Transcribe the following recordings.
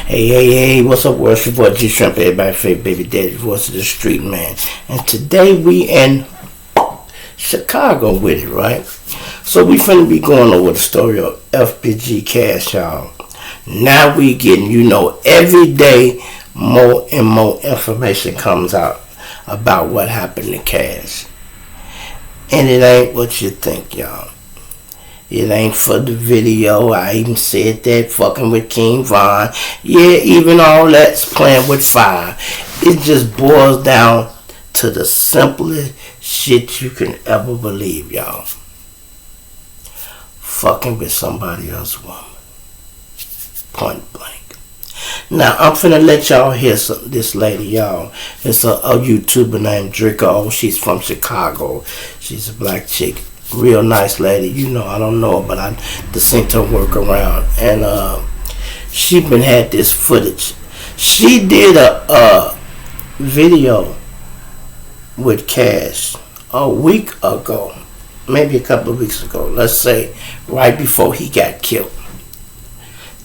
Hey, what's up, world? It's your boy G Shrimp, everybody favorite baby daddy, voice of the street man. And today we in Chicago with it, right? So we finna be going over the story of FPG Cash, y'all. Now we getting, every day more and more information comes out about what happened to Cash. And it ain't what you think, y'all. It ain't for the video. I even said that, fucking with King Von. Yeah, even all that's playing with fire. It just boils down to the simplest shit you can ever believe, y'all. Fucking with somebody else's woman. Point blank. Now, I'm finna let y'all hear this lady, y'all. It's a YouTuber named DREAO. She's from Chicago. She's a black chick. Real nice lady. I don't know her, but I just seen her work around. And she been had this footage. She did a video with Cash a week ago. Maybe a couple of weeks ago. Let's say right before he got killed.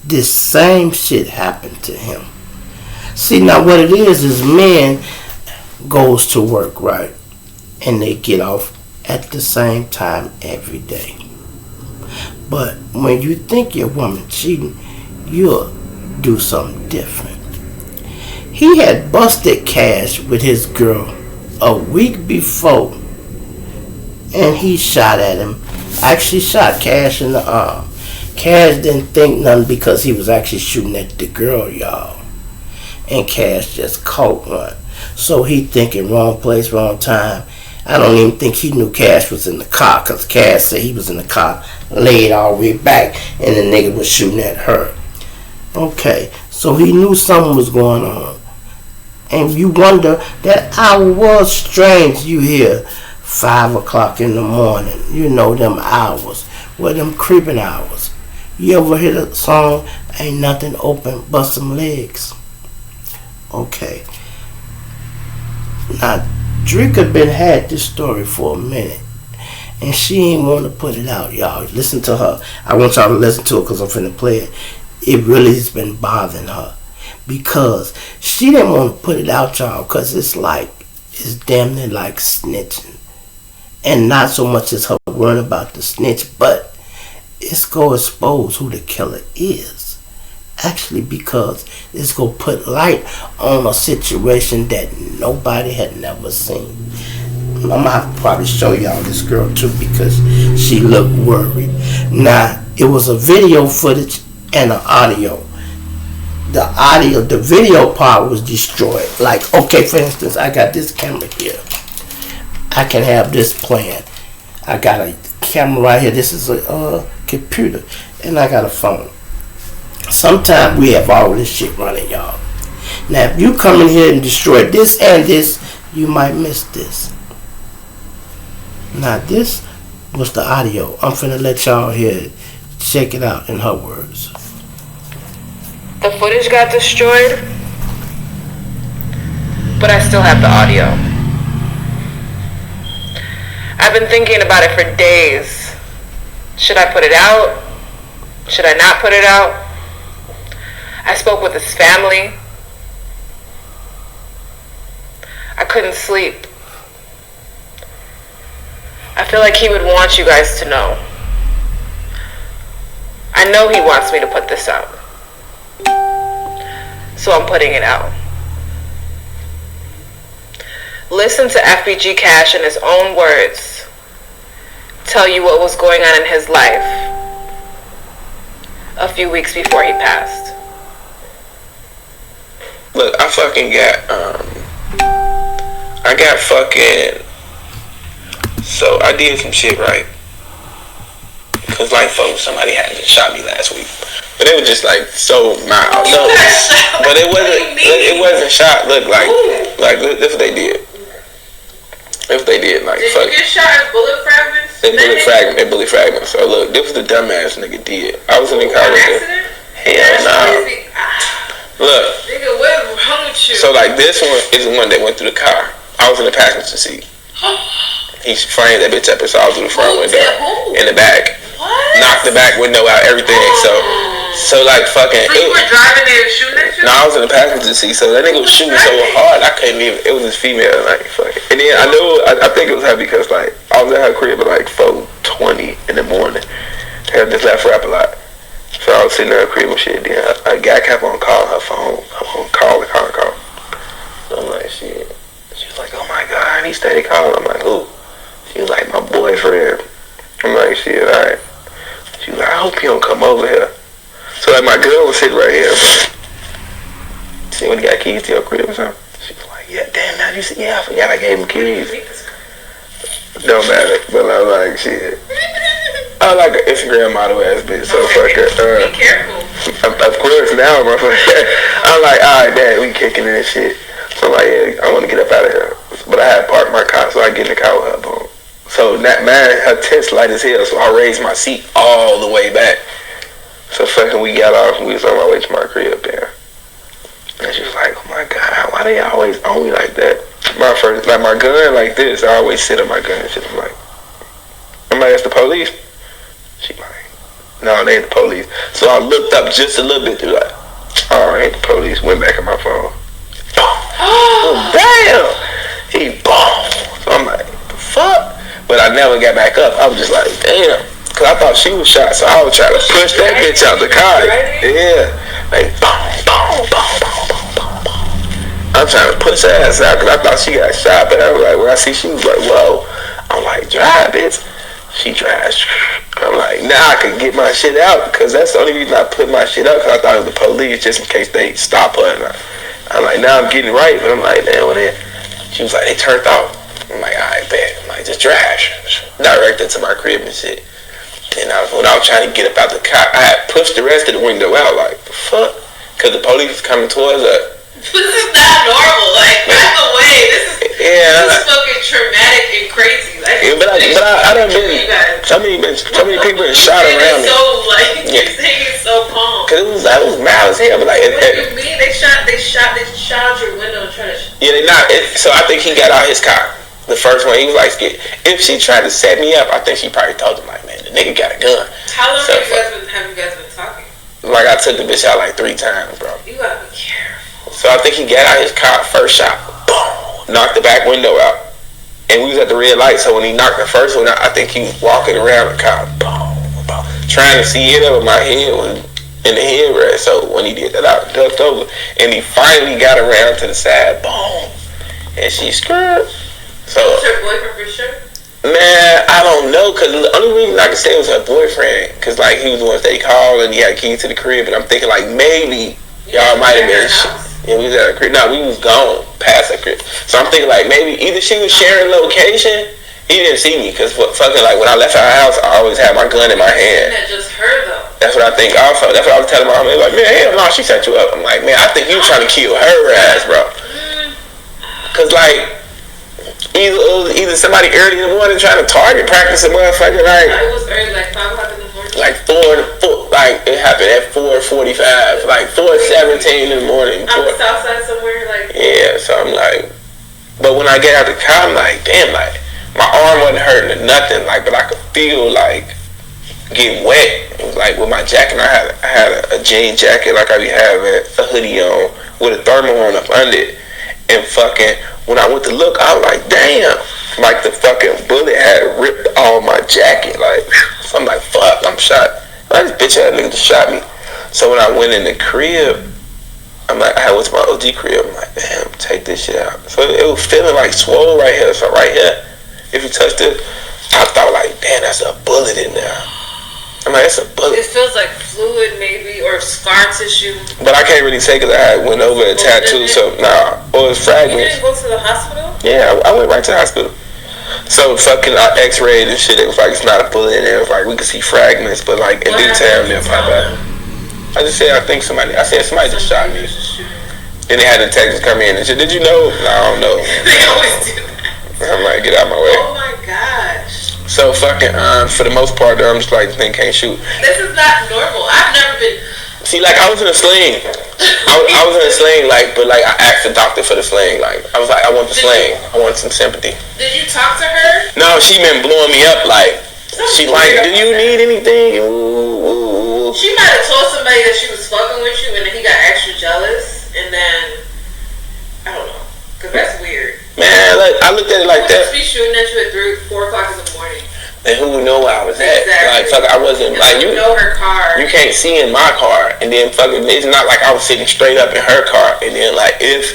This same shit happened to him. See, now what it is men goes to work, right? And they get off at the same time every day. But when you think your woman cheating, you'll do something different. He had busted Cash with his girl a week before, and he shot at him. Actually shot Cash in the arm. Cash didn't think nothing because he was actually shooting at the girl, y'all. And Cash just caught one. So he thinking wrong place, wrong time. I don't even think he knew Cash was in the car, because Cash said he was in the car, laid all the way back, and the nigga was shooting at her. Okay, so he knew something was going on. And you wonder, that hour was strange. You hear 5 o'clock in the morning, them hours, them creeping hours. You ever hear the song, ain't nothing open but some legs? Okay. Now, DREAO been had this story for a minute, and she ain't want to put it out, y'all. Listen to her. I want y'all to listen to it because I'm finna play it. It really has been bothering her because she didn't want to put it out, y'all, because it's damn near like snitching. And not so much as her worrying about the snitch, but it's going to expose who the killer is. Actually, because it's going to put light on a situation that nobody had never seen. I'm going to have to probably show y'all this girl too, because she looked worried. Now, it was a video footage and an audio. The video part was destroyed. Like, okay, for instance, I got this camera here. I can have this playing. I got a camera right here. This is a computer. And I got a phone. Sometimes we have all this shit running, y'all. Now, if you come in here and destroy this and this, you might miss this. Now, this was the audio. I'm finna let y'all hear it. Check it out in her words. The footage got destroyed, but I still have the audio. I've been thinking about it for days. Should I put it out? Should I not put it out? I spoke with his family. I couldn't sleep. I feel like he would want you guys to know. I know he wants me to put this out. So I'm putting it out. Listen to FPG Cash in his own words tell you what was going on in his life a few weeks before he passed. Look, I got fucking, so I did some shit, right? Because somebody had just shot me last week. But it was just so mild. No, but it wasn't shot. Look, this what they did. If they did, fuck. Did you get shot as bullet fragments? They bullet fragments. So look, this was the dumbass nigga did. I was in the car with him. Hell nah. Look. Nigga, what wrong with you? So this one is the one that went through the car. I was in the passenger seat. He framed that bitch up and saw through the front window. In the back. What? Knocked the back window out, everything. So fucking. So you were driving there shooting at you? No, I was in the passenger seat, so that nigga was shooting so hard, I couldn't even. It was this female, like, fuck it. And then I think it was her because, like, I was at her crib at like 4:20 in the morning. I just left rap a lot. So I was sitting at her crib and shit. Then a guy kept on calling her phone. Call. So I'm like, shit. She was like, oh my God, he steady calling. I'm like, who? She was like, my boyfriend. I'm like, shit, alright. She was like, I hope he don't come over here. So like my girl was sitting right here. See when he got keys to your crib or something? She was like, yeah, damn, now you see, yeah, I forgot I gave him keys. Don't matter, but I'm like, shit. I like an Instagram model ass bitch, so fuck it. Be careful. Of course, now, motherfucker. I'm like, alright, dad, we kicking in this shit. So I'm like, yeah, I want to get up out of here. But I had parked my car, so I get in the car with her, boom. So that man, her tent's light as hell, so I raised my seat all the way back. So fucking we got off and we was on our way to my crib there. And she was like, oh my God, why they always on me like that? My gun like this, I always sit on my gun and shit. I'm like, that's the police? She like, no, they ain't the police. So I looked up just a little bit to like, oh, ain't the police. Went back on my phone. Oh, damn! He boom. So I'm like, the fuck? But I never got back up. I was just like, damn. Cause I thought she was shot, so I was trying to push that bitch out the car. Yeah. Like, boom, boom, boom, boom, boom, boom, boom. I'm trying to push her ass out, cause I thought she got shot. But I was like, when I see she was like, whoa. I'm like, drive, bitch. She drives. I'm like, now I can get my shit out, cause that's the only reason I put my shit up, cause I thought it was the police, just in case they stop her. And I'm like, now I'm getting right, but I'm like, damn, what is? She was like, they turned off. I'm like, alright, bet. I'm like, just drive. Directed to my crib and shit. And when I was trying to get up out the car, I had pushed the rest of the window out, like, the fuck? Because the police was coming towards us. This is not normal. Like, back away. This is fucking traumatic and crazy. Like, yeah, but I done been, so many people have shot around me. So, like, you're saying it's so calm. Because it was mad as hell, but like, what do you mean? They shot out your window and tried to... Yeah, they not. So I think he got out his car. The first one, he was like scared. If she tried to set me up, I think she probably told him like, man, the nigga got a gun. How long have you guys been talking? Like I took the bitch out like 3 times, bro. You gotta be careful. So I think he got out his car, first shot, boom, knocked the back window out. And we was at the red light, so when he knocked the first one out, I think he was walking around the car, boom, boom, trying to see it over my head was in the headrest. So when he did that, I ducked over, and he finally got around to the side, boom, and she screamed. So, was her boyfriend for sure? Man, I don't know, cause the only reason I can say it was her boyfriend, cause like he was the one that they called and he had a key to the crib, and I'm thinking like maybe y'all might have been. Yeah, we was at her crib. No, we was gone past her crib. So I'm thinking like maybe either she was sharing location. He didn't see me, cause fucking like when I left her house, I always had my gun in my hand. Isn't that just her though? That's what I think. Also, that's what I was telling my mom. Like, man, hell no, she set you up. I'm like, man, I think you trying to kill her ass, bro. Cause like. Either somebody early in the morning trying to target practice a motherfucker like. It was early, like 5 o'clock in the morning. Like 4, like it happened at 4:45, like 4:17 in the morning. On the south side somewhere, like. Yeah, so I'm like, but when I get out the car, I'm like, damn, like my arm wasn't hurting or nothing, like, but I could feel like getting wet. It was like with my jacket, I had a jean jacket, like I be having a hoodie on with a thermal on up under it, and fucking. When I went to look, I was like, damn. Like the fucking bullet had ripped all my jacket. Like, so I'm like, fuck, I'm shot. Like, this bitch ass nigga just shot me. So when I went in the crib, I'm like, I went to my OG crib. I'm like, damn, take this shit out. So it was feeling like swole right here. So right here, if you touch this, I thought like, damn, that's a bullet in there. I'm like, that's a bullet. It feels like fluid maybe, or scar tissue. But I can't really say because I went over a tattoo, so nah. Or it's fragments. You didn't go to the hospital? Yeah, I went right to the hospital. So fucking I x-rayed and shit. It was like, it's not a bullet in there. It was like, we could see fragments, but like in due time, they'll pop out. I just said, somebody just shot me. Then they had the detectives come in and said, did you know? No, I don't know. They always do that. I'm like, get out my way. Oh my gosh. So fucking, for the most part, I'm just like, this thing can't shoot. This is not normal. I've never been. See, like I was in a sling. I was in a sling, like, but like I asked the doctor for the sling. Like I was like, I want the sling. I want some sympathy. Did you talk to her? No, she been blowing me up. Like she like, do you need anything? Ooh. She might have told somebody that she was fucking with you, and then he got extra jealous. looked at it like that. Be shooting at you at 4 o'clock in the morning. And who would know where I was at? Exactly. Like, fuck, I wasn't, like, you know her car. You can't see in my car. And then, fucking, it's not like I was sitting straight up in her car. And then, like, if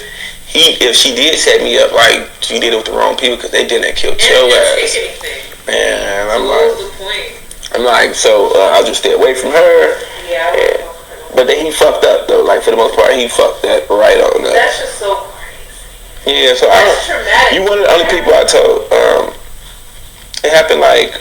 she did set me up, like, she did it with the wrong people because they didn't kill your ass. Man, I'm like, so I'll just stay away from her. Yeah. But then he fucked up, though. Like, for the most part, he fucked that right on up. That's just so crazy. Yeah, so that's traumatic. You one of the only people I told. It happened like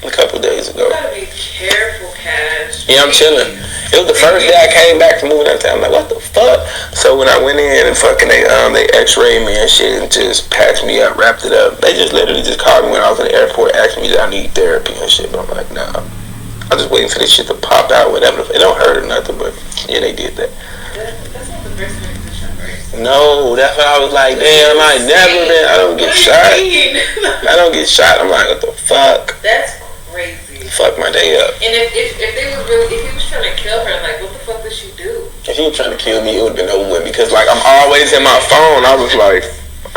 a couple days ago. You gotta be careful, Cash. Yeah, I'm chilling. It was the first day I came back from moving out of town. I'm like, what the fuck? So when I went in and fucking they x-rayed me and shit and just patched me up, wrapped it up. They just literally just called me when I was in the airport, asking me that I need therapy and shit. But I'm like, nah. I'm just waiting for this shit to pop out, whatever. It don't hurt or nothing, but yeah, they did that. That's not the first time you get shot, right? No, that's what I was like, damn, I don't get shot. I don't get shot. I'm like, what the fuck? That's crazy. Fuck my day up. And if he was trying to kill her, like, what the fuck did she do? If he was trying to kill me, it would have been over with because, like, I'm always in my phone. I was like,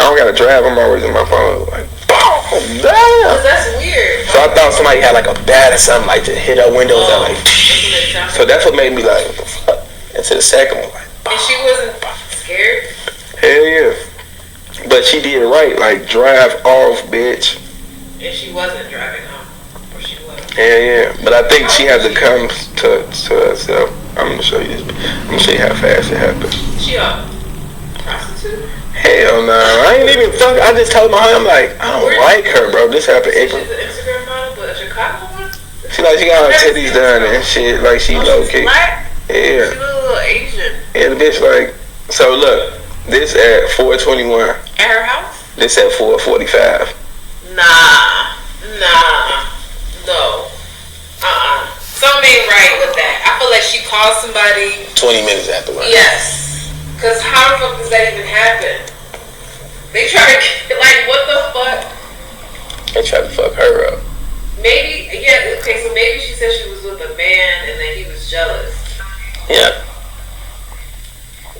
I don't gotta drive. I'm always in my phone. Like, boom, damn. That's weird. So I thought somebody had like a bat or something, like to hit her windows and like. So that's what made me like, what the fuck? And to the second one, like. And she wasn't scared? Hell yeah. But she did right, like drive off, bitch. And she wasn't driving off, or she was. Hell yeah. But I think she had to come to herself. I'm gonna show you this. I'm gonna show you how fast it happened. She a prostitute? Hell no, I ain't even fuck. I just told my home, I'm like, I don't like her, bro. This happened April. She's an Instagram model, but a Chicago one? She got her titties done and shit, like she low key. Black? Yeah. She look a little Asian. Yeah, the bitch like, so look, this at 4:21. At her house? This at 4:45. Nah, no. Something ain't right with that. I feel like she called somebody 20 minutes afterwards. Yes. Cause how the fuck does that even happen? They try to, like, what the fuck? They tried to fuck her up. Maybe, yeah, okay, so maybe she said she was with a man and then he was jealous. Yeah.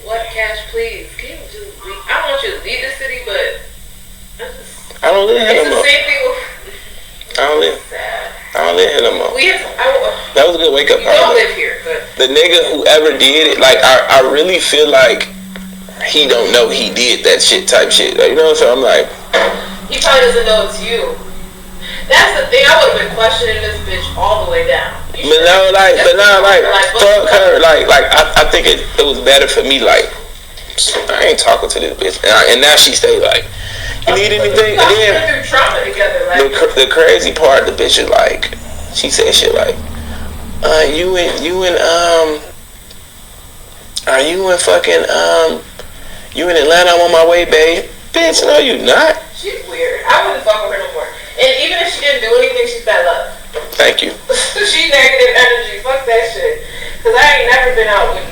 What, Cash, please? Can you just leave? I don't want you to leave the city, but I don't live here no more. It's the same thing with, I don't live here no more. That was a good wake up call. You don't live here, but the nigga whoever did it, like, I really feel like he don't know he did that shit type shit. Like, you know, so I'm like, he probably doesn't know it's you. That's the thing. I would have been questioning this bitch all the way down. But now, fuck her. Like, I think it was better for me. Like, I ain't talking to this bitch, and now she stay like, you need anything? And then through trauma together. Like, the crazy part, the bitch is like, she said shit like, you in Atlanta? I'm on my way, babe. Bitch, no, you not. She's weird. I wouldn't fuck with her no more. And even if she didn't do anything, she's bad luck. Thank you. She's negative energy. Fuck that shit. Cause I ain't never been out with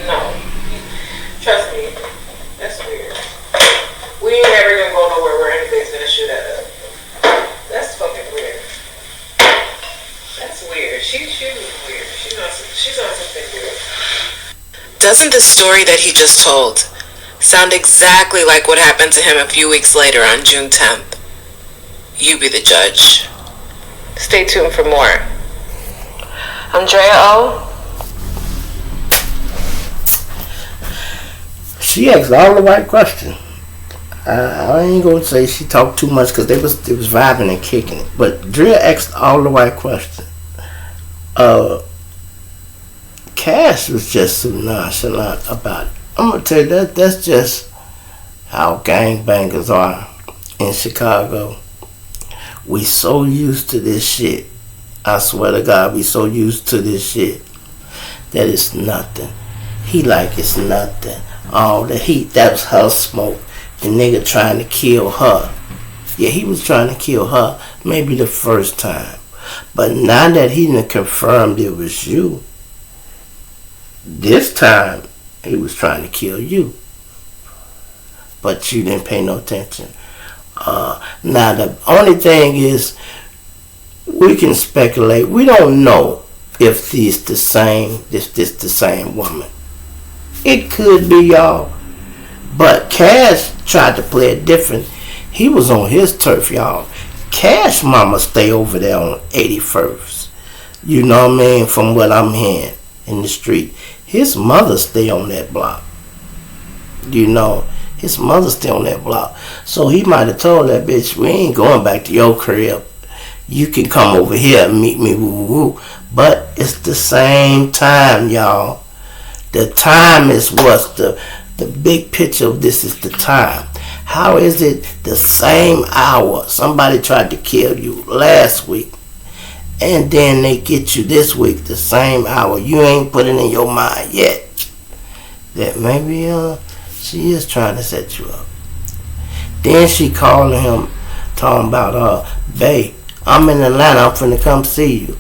Trust me. That's weird. We ain't never gonna go nowhere where anything's gonna shoot at us. That's fucking weird. That's weird. She was weird. She's on something weird. Doesn't the story that he just told sound exactly like what happened to him a few weeks later on June 10th? You be the judge. Stay tuned for more. I'm DREAO. She asked all the right questions. I ain't gonna say she talked too much because it was vibing and kicking it. But DREAO asked all the right questions. Cash was just so nonchalant about it. I'm gonna tell you that's just how gangbangers are in Chicago. We so used to this shit. I swear to God, we so used to this shit that it's nothing. He like it's nothing. All the heat, that was her smoke. The nigga trying to kill her. Yeah, he was trying to kill her maybe the first time. But now that he done confirmed it was you, this time he was trying to kill you. But you didn't pay no attention. Now the only thing is, we can speculate. We don't know if this the same woman. It could be, y'all. But Cash tried to play it different. He was on his turf, y'all. Cash mama stay over there on 81st. You know what I mean? From what I'm hearing in the street. His mother stay on that block. You know, his mother stay on that block. So he might have told that bitch, we ain't going back to your crib. You can come over here and meet me, woo, woo, woo. But it's the same time, y'all. The time is what's the big picture of this is the time. How is it the same hour somebody tried to kill you last week and then they get you this week the same hour? You ain't put it in your mind yet that maybe she is trying to set you up. Then she calling him talking about babe, I'm in Atlanta, I'm finna come see you.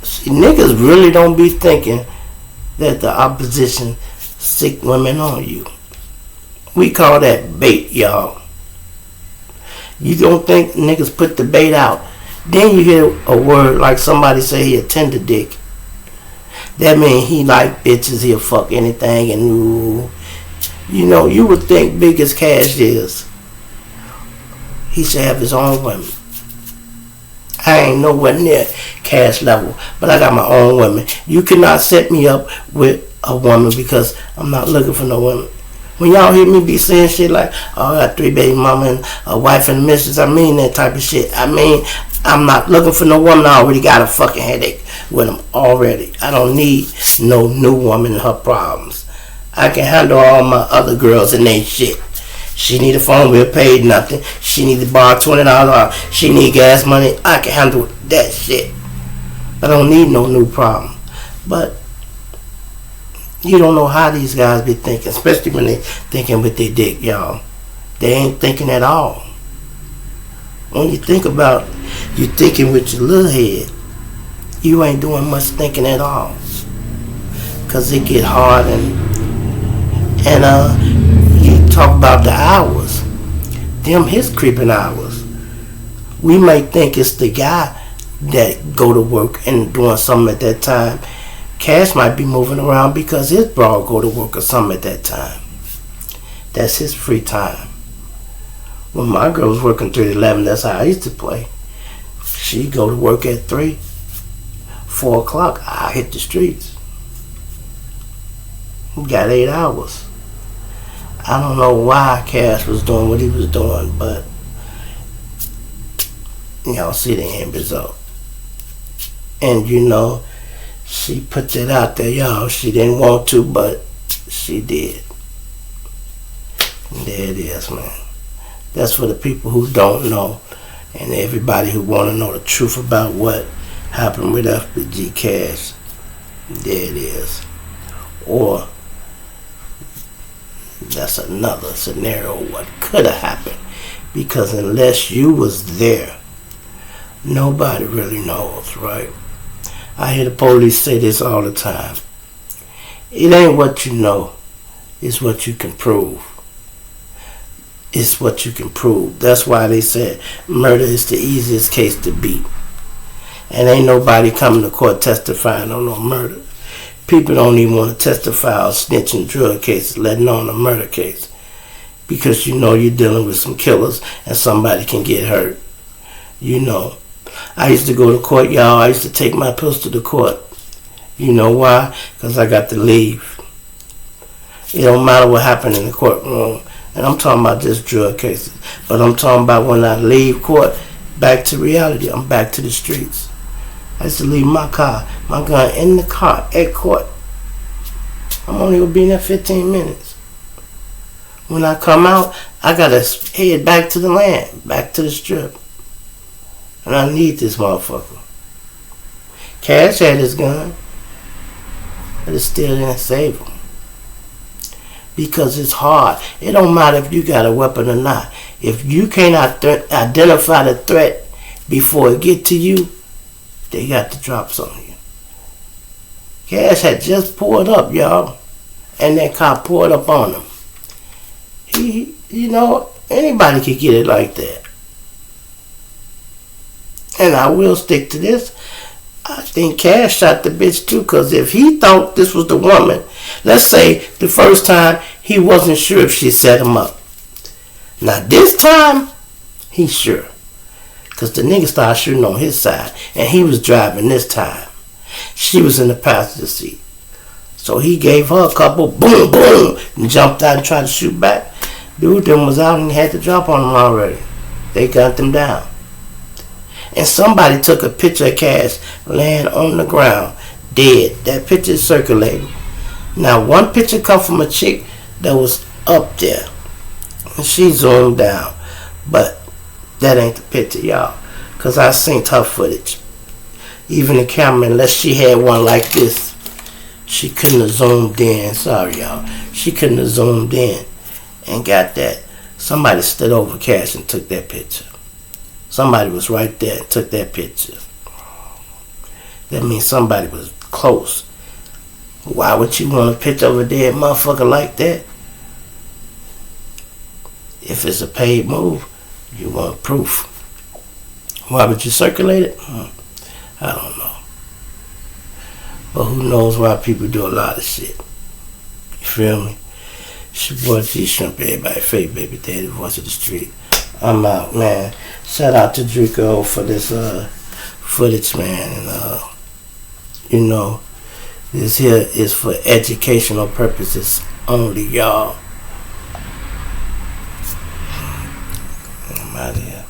See, niggas really don't be thinking that the opposition sick women on you. We call that bait, y'all. You don't think niggas put the bait out. Then you hear a word like somebody say he a tender dick. That mean he like bitches, he'll fuck anything and ooh. You know, you would think big as Cash is, he should have his own women. I ain't nowhere near Cash level, but I got my own women. You cannot set me up with a woman because I'm not looking for no woman. When y'all hear me be saying shit like, oh, I got 3 baby mama and a wife and a mistress, I mean that type of shit. I mean, I'm not looking for no woman. I already got a fucking headache with them already. I don't need no new woman and her problems. I can handle all my other girls and they shit. She need a phone bill, paid nothing. She need to borrow $20. She need gas money. I can handle that shit. I don't need no new problem. But you don't know how these guys be thinking, especially when they thinking with their dick, y'all. They ain't thinking at all. When you think about you thinking with your little head, you ain't doing much thinking at all. Cause it get hard and you talk about the hours. Them his creeping hours. We may think it's the guy that go to work and doing something at that time. Cash might be moving around because his bro go to work or something at that time. That's his free time. When my girl was working 3 to 11, that's how I used to play. She go to work at 3, 4 o'clock, I hit the streets. Got 8 hours. I don't know why Cash was doing what he was doing, but y'all see the end result. And you know, she put that out there, y'all. She didn't want to, but she did. And there it is, man. That's for the people who don't know and everybody who want to know the truth about what happened with FPG Cash. There it is. Or that's another scenario what could have happened. Because unless you was there, nobody really knows, right? I hear the police say this all the time. It ain't what you know, it's what you can prove. It's what you can prove. That's why they said murder is the easiest case to beat. And ain't nobody coming to court testifying on no murder. People don't even want to testify on snitching drug cases, letting on a murder case. Because you know you're dealing with some killers and somebody can get hurt. You know. I used to go to court, y'all. I used to take my pistol to court. You know why? Because I got to leave. It don't matter what happened in the courtroom. And I'm talking about just drug cases. But I'm talking about when I leave court, back to reality. I'm back to the streets. I used to leave my car, my gun in the car at court. I'm only going to be in there 15 minutes. When I come out, I got to head back to the land, back to the strip. And I need this motherfucker. Cash had his gun, but it still didn't save him. Because it's hard. It don't matter if you got a weapon or not. If you can't identify the threat before it get to you, they got to drop something on you. Cash had just pulled up, y'all. And that cop pulled up on him. You know, anybody could get it like that. And I will stick to this. I think Cash shot the bitch too, because if he thought this was the woman, let's say the first time he wasn't sure if she set him up. Now this time, he sure. Because the nigga started shooting on his side. And he was driving this time. She was in the passenger seat. So he gave her a couple, boom, boom, and jumped out and tried to shoot back. Dude then was out and had to drop on him already. They got them down. And somebody took a picture of Cash laying on the ground, dead. That picture is circulating. Now one picture come from a chick that was up there. And she zoomed down. But that ain't the picture, y'all. Because I seen her footage. Even the camera, unless she had one like this, she couldn't have zoomed in. Sorry, y'all. She couldn't have zoomed in and got that. Somebody stood over Cash and took that picture. Somebody was right there and took that picture. That means somebody was close. Why would you want a picture of a dead motherfucker like that? If it's a paid move, you want proof. Why would you circulate it? I don't know. But who knows why people do a lot of shit. You feel me? It's your boy G Shrimp, everybody. Fake baby daddy, voice of the street. I'm out, man. Shout out to DREAO for this footage, man. And you know, this here is for educational purposes only, y'all. I'm out of here.